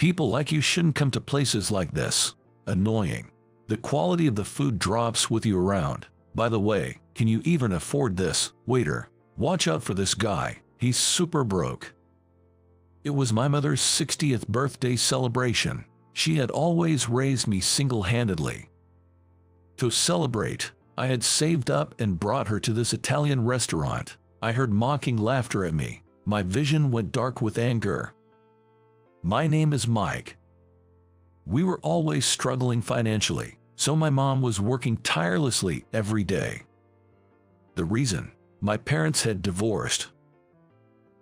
People like you shouldn't come to places like this. Annoying. The quality of the food drops with you around. By the way, can you even afford this? Waiter, watch out for this guy. He's super broke. It was my mother's 60th birthday celebration. She had always raised me single-handedly. To celebrate, I had saved up and brought her to this Italian restaurant. I heard mocking laughter at me. My vision went dark with anger. My name is Mike. We were always struggling financially, so my mom was working tirelessly every day. The reason? My parents had divorced.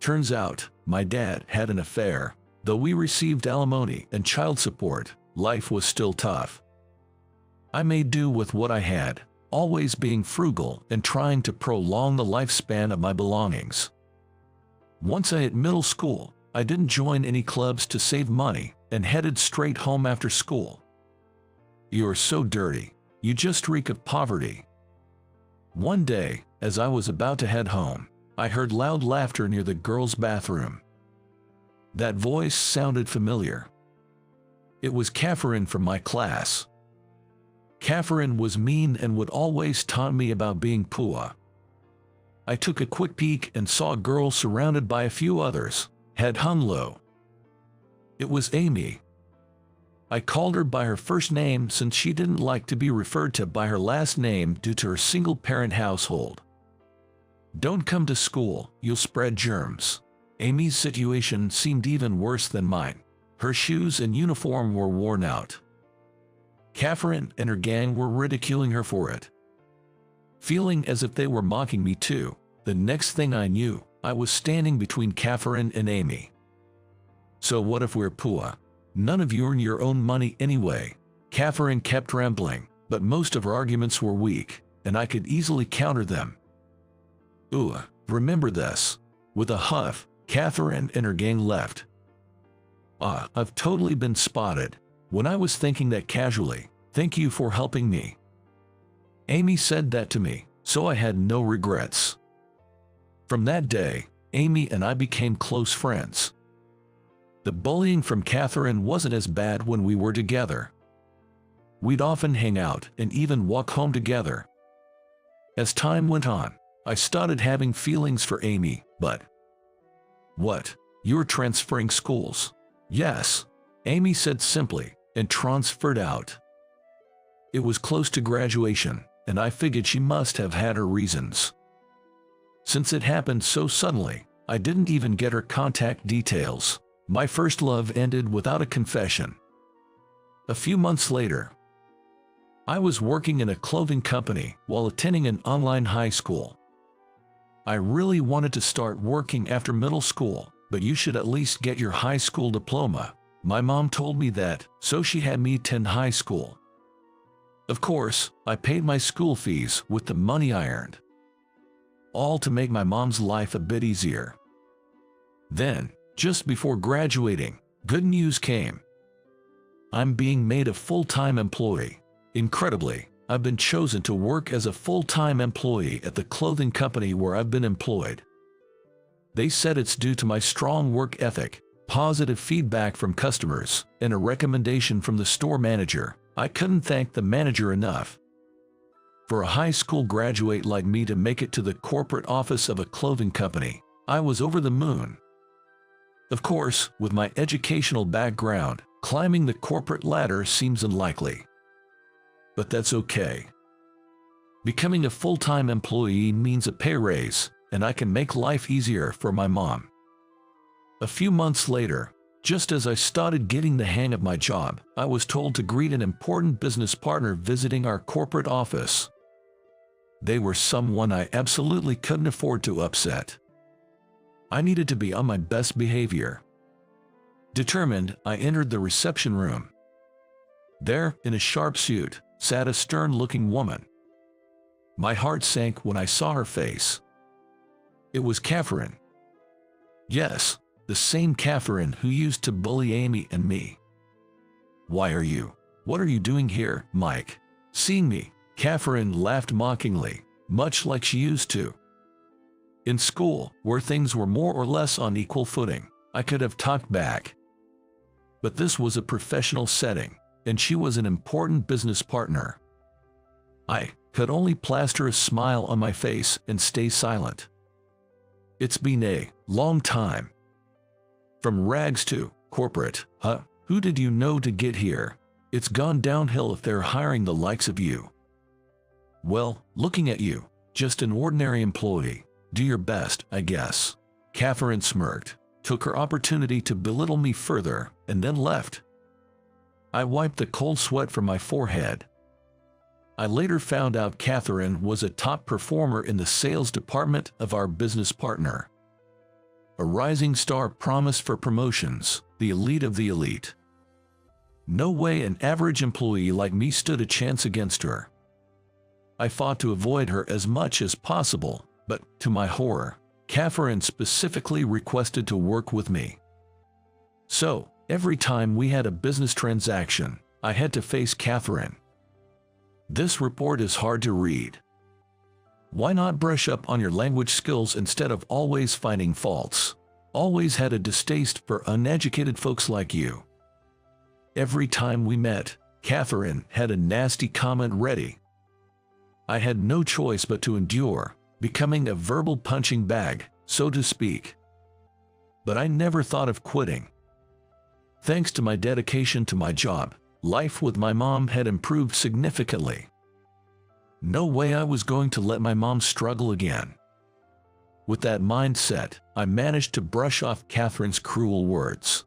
Turns out, my dad had an affair. Though we received alimony and child support, life was still tough. I made do with what I had, always being frugal and trying to prolong the lifespan of my belongings. Once I hit middle school, I didn't join any clubs to save money and headed straight home after school. You're so dirty. You just reek of poverty. One day, as I was about to head home, I heard loud laughter near the girls' bathroom. That voice sounded familiar. It was Catherine from my class. Catherine was mean and would always taunt me about being poor. I took a quick peek and saw a girl surrounded by a few others, head hung low. It was Amy. I called her by her first name since she didn't like to be referred to by her last name due to her single-parent household. Don't come to school, you'll spread germs. Amy's situation seemed even worse than mine. Her shoes and uniform were worn out. Catherine and her gang were ridiculing her for it. Feeling as if they were mocking me too, the next thing I knew, I was standing between Catherine and Amy. So what if we're poor? None of you earn your own money anyway. Catherine kept rambling, but most of her arguments were weak, and I could easily counter them. Ooh, remember this. With a huff, Catherine and her gang left. I've totally been spotted. When I was thinking that casually, thank you for helping me. Amy said that to me, so I had no regrets. From that day, Amy and I became close friends. The bullying from Catherine wasn't as bad when we were together. We'd often hang out and even walk home together. As time went on, I started having feelings for Amy, but... What? You're transferring schools? Yes, Amy said simply, and transferred out. It was close to graduation, and I figured she must have had her reasons. Since it happened so suddenly, I didn't even get her contact details. My first love ended without a confession. A few months later, I was working in a clothing company while attending an online high school. I really wanted to start working after middle school, but you should at least get your high school diploma. My mom told me that, so she had me attend high school. Of course, I paid my school fees with the money I earned. All to make my mom's life a bit easier. Then, just before graduating, good news came. I'm being made a full-time employee. Incredibly, I've been chosen to work as a full-time employee at the clothing company where I've been employed. They said it's due to my strong work ethic, positive feedback from customers, and a recommendation from the store manager. I couldn't thank the manager enough. For a high school graduate like me to make it to the corporate office of a clothing company, I was over the moon. Of course, with my educational background, climbing the corporate ladder seems unlikely. But that's okay. Becoming a full-time employee means a pay raise, and I can make life easier for my mom. A few months later, just as I started getting the hang of my job, I was told to greet an important business partner visiting our corporate office. They were someone I absolutely couldn't afford to upset. I needed to be on my best behavior. Determined, I entered the reception room. There, in a sharp suit, sat a stern-looking woman. My heart sank when I saw her face. It was Catherine. Yes, the same Catherine who used to bully Amy and me. What are you doing here, Mike? Seeing me, Catherine laughed mockingly, much like she used to. In school, where things were more or less on equal footing, I could have talked back. But this was a professional setting, and she was an important business partner. I could only plaster a smile on my face and stay silent. It's been a long time. From rags to corporate, who did you know to get here? It's gone downhill if they're hiring the likes of you. Well, looking at you, just an ordinary employee. Do your best, I guess. Catherine smirked, took her opportunity to belittle me further, and then left. I wiped the cold sweat from my forehead. I later found out Catherine was a top performer in the sales department of our business partner. A rising star promised for promotions, the elite of the elite. No way an average employee like me stood a chance against her. I fought to avoid her as much as possible, but, to my horror, Catherine specifically requested to work with me. So, every time we had a business transaction, I had to face Catherine. This report is hard to read. Why not brush up on your language skills instead of always finding faults? Always had a distaste for uneducated folks like you. Every time we met, Catherine had a nasty comment ready. I had no choice but to endure, becoming a verbal punching bag, so to speak. But I never thought of quitting. Thanks to my dedication to my job, life with my mom had improved significantly. No way I was going to let my mom struggle again. With that mindset, I managed to brush off Catherine's cruel words.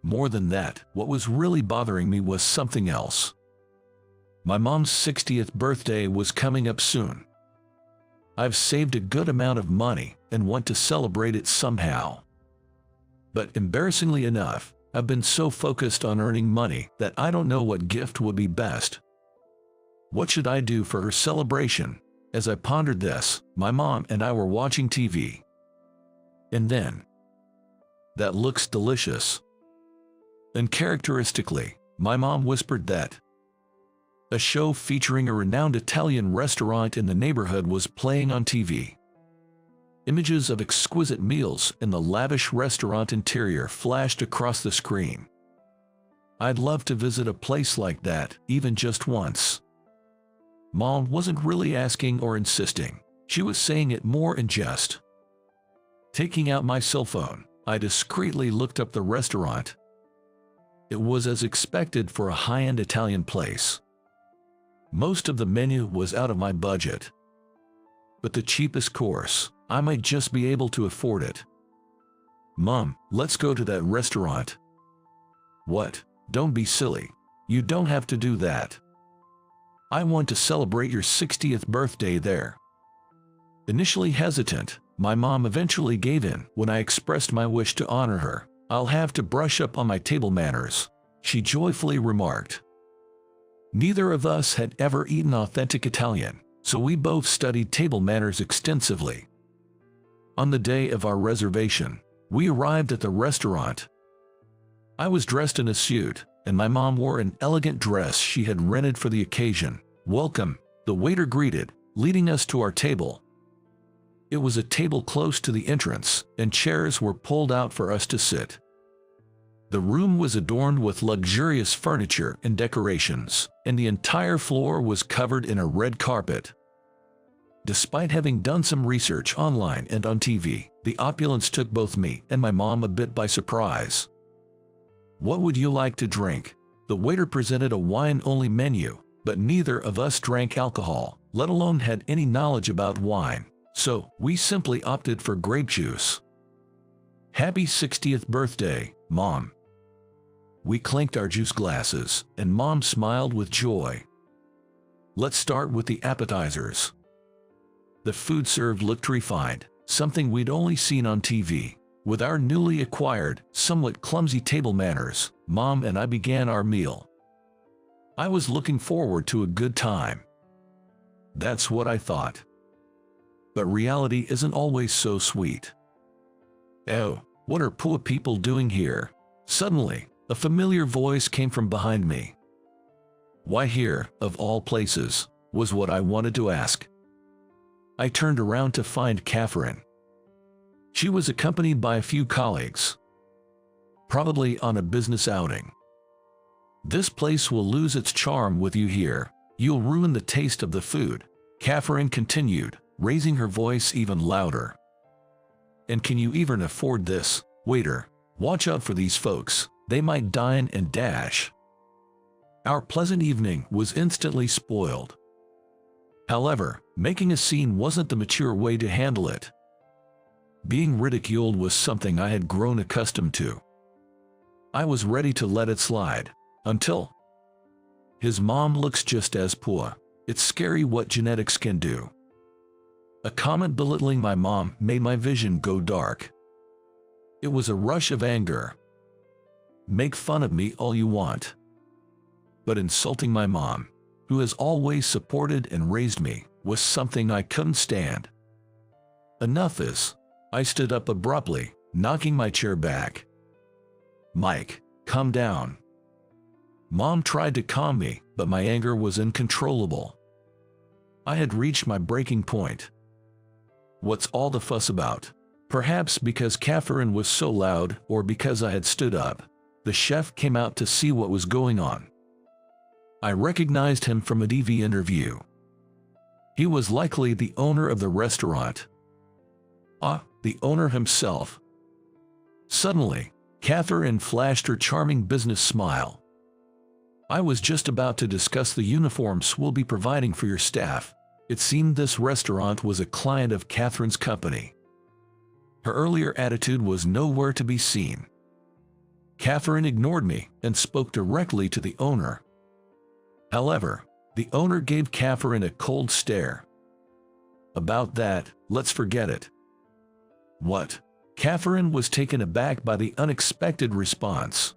More than that, what was really bothering me was something else. My mom's 60th birthday was coming up soon. I've saved a good amount of money and want to celebrate it somehow. But embarrassingly enough, I've been so focused on earning money that I don't know what gift would be best. What should I do for her celebration? As I pondered this, my mom and I were watching TV. And then, "That looks delicious." Uncharacteristically, my mom whispered that a show featuring a renowned Italian restaurant in the neighborhood was playing on TV. Images of exquisite meals in the lavish restaurant interior flashed across the screen. I'd love to visit a place like that, even just once. Mom wasn't really asking or insisting. She was saying it more in jest. Taking out my cell phone, I discreetly looked up the restaurant. It was as expected for a high-end Italian place. Most of the menu was out of my budget. But the cheapest course, I might just be able to afford it. "Mom, let's go to that restaurant." "What? Don't be silly. You don't have to do that. I want to celebrate your 60th birthday there." Initially hesitant, my mom eventually gave in when I expressed my wish to honor her. "I'll have to brush up on my table manners," she joyfully remarked. Neither of us had ever eaten authentic Italian, so we both studied table manners extensively. On the day of our reservation, we arrived at the restaurant. I was dressed in a suit, and my mom wore an elegant dress she had rented for the occasion. "Welcome," the waiter greeted, leading us to our table. It was a table close to the entrance, and chairs were pulled out for us to sit. The room was adorned with luxurious furniture and decorations, and the entire floor was covered in a red carpet. Despite having done some research online and on TV, the opulence took both me and my mom a bit by surprise. "What would you like to drink?" The waiter presented a wine-only menu, but neither of us drank alcohol, let alone had any knowledge about wine, so we simply opted for grape juice. "Happy 60th birthday, Mom." We clinked our juice glasses, and Mom smiled with joy. "Let's start with the appetizers." The food served looked refined, something we'd only seen on TV. With our newly acquired, somewhat clumsy table manners, Mom and I began our meal. I was looking forward to a good time. That's what I thought. But reality isn't always so sweet. "Oh, what are poor people doing here?" Suddenly, a familiar voice came from behind me. "Why here, of all places?" was what I wanted to ask. I turned around to find Catherine. She was accompanied by a few colleagues. probably on a business outing. This place will lose its charm with you here. You'll ruin the taste of the food, Catherine continued, raising her voice even louder. And can you even afford this? Waiter, watch out for these folks. They might dine and dash. Our pleasant evening was instantly spoiled. However, making a scene wasn't the mature way to handle it. Being ridiculed was something I had grown accustomed to. I was ready to let it slide, until his mom looks just as poor. It's scary what genetics can do. A comment belittling my mom made my vision go dark. It was a rush of anger. Make fun of me all you want, but insulting my mom, who has always supported and raised me, was something I couldn't stand. Enough is. I stood up abruptly, knocking my chair back. Mike, calm down. Mom tried to calm me, but my anger was uncontrollable. I had reached my breaking point. What's all the fuss about? Perhaps because Catherine was so loud, or because I had stood up. The chef came out to see what was going on. I recognized him from a TV interview. He was likely the owner of the restaurant. The owner himself. Suddenly, Catherine flashed her charming business smile. I was just about to discuss the uniforms we'll be providing for your staff. It seemed this restaurant was a client of Catherine's company. Her earlier attitude was nowhere to be seen. Catherine ignored me and spoke directly to the owner. However, the owner gave Catherine a cold stare. About that, let's forget it. What? Catherine was taken aback by the unexpected response.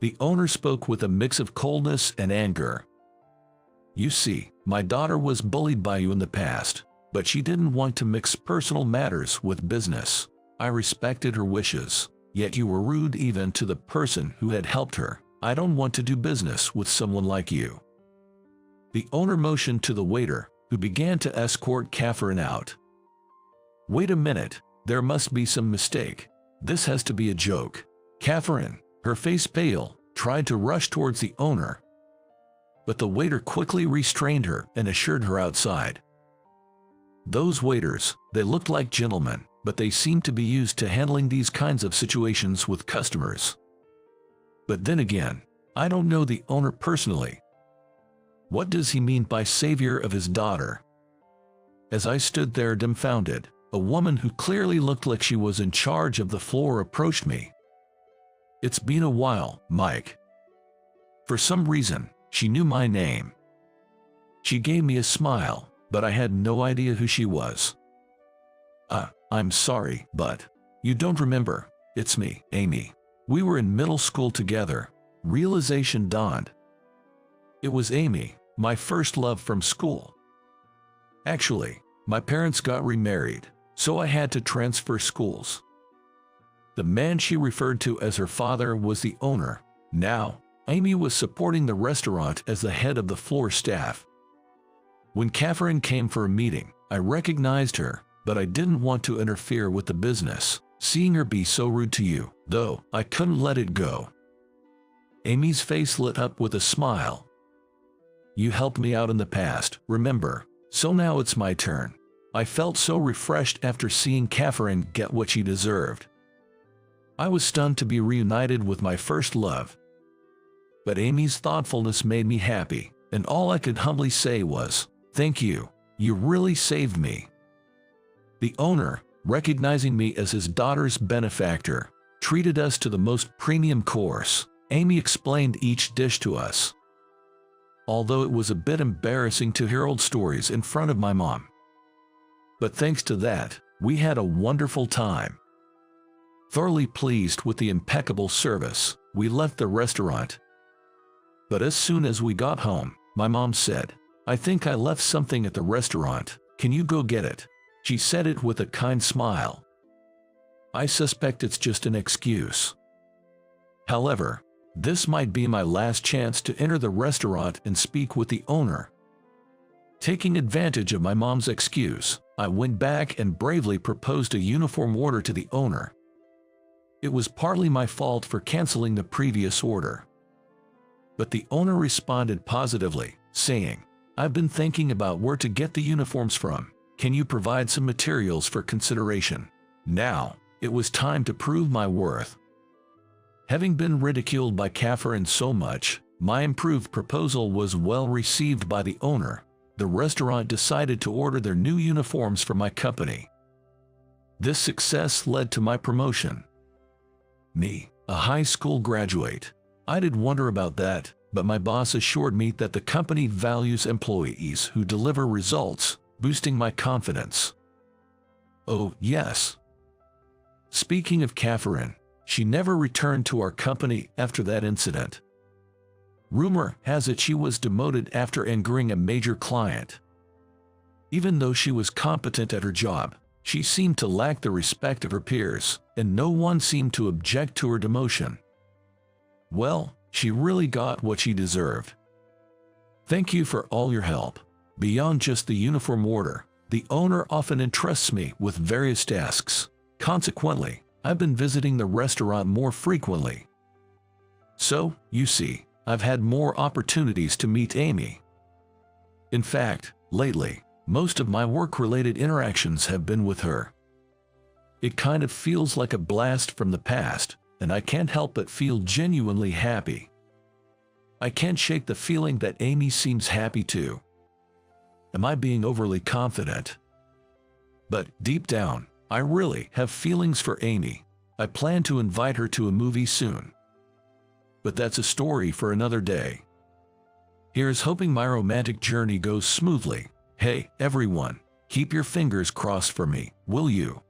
The owner spoke with a mix of coldness and anger. You see, my daughter was bullied by you in the past, but she didn't want to mix personal matters with business. I respected her wishes, yet you were rude even to the person who had helped her. I don't want to do business with someone like you. The owner motioned to the waiter, who began to escort Catherine out. Wait a minute, there must be some mistake. This has to be a joke. Catherine, her face pale, tried to rush towards the owner, but the waiter quickly restrained her and assured her outside. Those waiters, they looked like gentlemen, but they seemed to be used to handling these kinds of situations with customers. But then again, I don't know the owner personally. What does he mean by savior of his daughter? As I stood there dumbfounded, a woman who clearly looked like she was in charge of the floor approached me. It's been a while, Mike. For some reason, she knew my name. She gave me a smile, but I had no idea who she was. I'm sorry, but you don't remember. It's me, Amy. We were in middle school together. Realization dawned. It was Amy, my first love from school. Actually, my parents got remarried, so I had to transfer schools. The man she referred to as her father was the owner. Now, Amy was supporting the restaurant as the head of the floor staff. When Catherine came for a meeting, I recognized her, but I didn't want to interfere with the business. Seeing her be so rude to you, though, I couldn't let it go. Amy's face lit up with a smile. You helped me out in the past, remember? So now it's my turn. I felt so refreshed after seeing Catherine get what she deserved. I was stunned to be reunited with my first love. But Amy's thoughtfulness made me happy, and all I could humbly say was, thank you, you really saved me. The owner, recognizing me as his daughter's benefactor, treated us to the most premium course. Amy explained each dish to us. Although it was a bit embarrassing to hear old stories in front of my mom. But thanks to that, we had a wonderful time. Thoroughly pleased with the impeccable service, we left the restaurant. But as soon as we got home, my mom said, I think I left something at the restaurant. Can you go get it? She said it with a kind smile. I suspect it's just an excuse. However, this might be my last chance to enter the restaurant and speak with the owner. Taking advantage of my mom's excuse, I went back and bravely proposed a uniform order to the owner. It was partly my fault for canceling the previous order. But the owner responded positively, saying, "I've been thinking about where to get the uniforms from. Can you provide some materials for consideration?" Now, it was time to prove my worth. Having been ridiculed by Catherine so much, my improved proposal was well received by the owner. The restaurant decided to order their new uniforms for my company. This success led to my promotion. Me, a high school graduate. I did wonder about that, but my boss assured me that the company values employees who deliver results, boosting my confidence. Oh, yes. Speaking of Catherine, she never returned to our company after that incident. Rumor has it she was demoted after angering a major client. Even though she was competent at her job, she seemed to lack the respect of her peers, and no one seemed to object to her demotion. Well, she really got what she deserved. Thank you for all your help. Beyond just the uniform order, the owner often entrusts me with various tasks. Consequently, I've been visiting the restaurant more frequently. So, you see, I've had more opportunities to meet Amy. In fact, lately, most of my work-related interactions have been with her. It kind of feels like a blast from the past, and I can't help but feel genuinely happy. I can't shake the feeling that Amy seems happy too. Am I being overly confident? But deep down, I really have feelings for Amy. I plan to invite her to a movie soon. But that's a story for another day. Here's hoping my romantic journey goes smoothly. Hey, everyone, keep your fingers crossed for me, will you?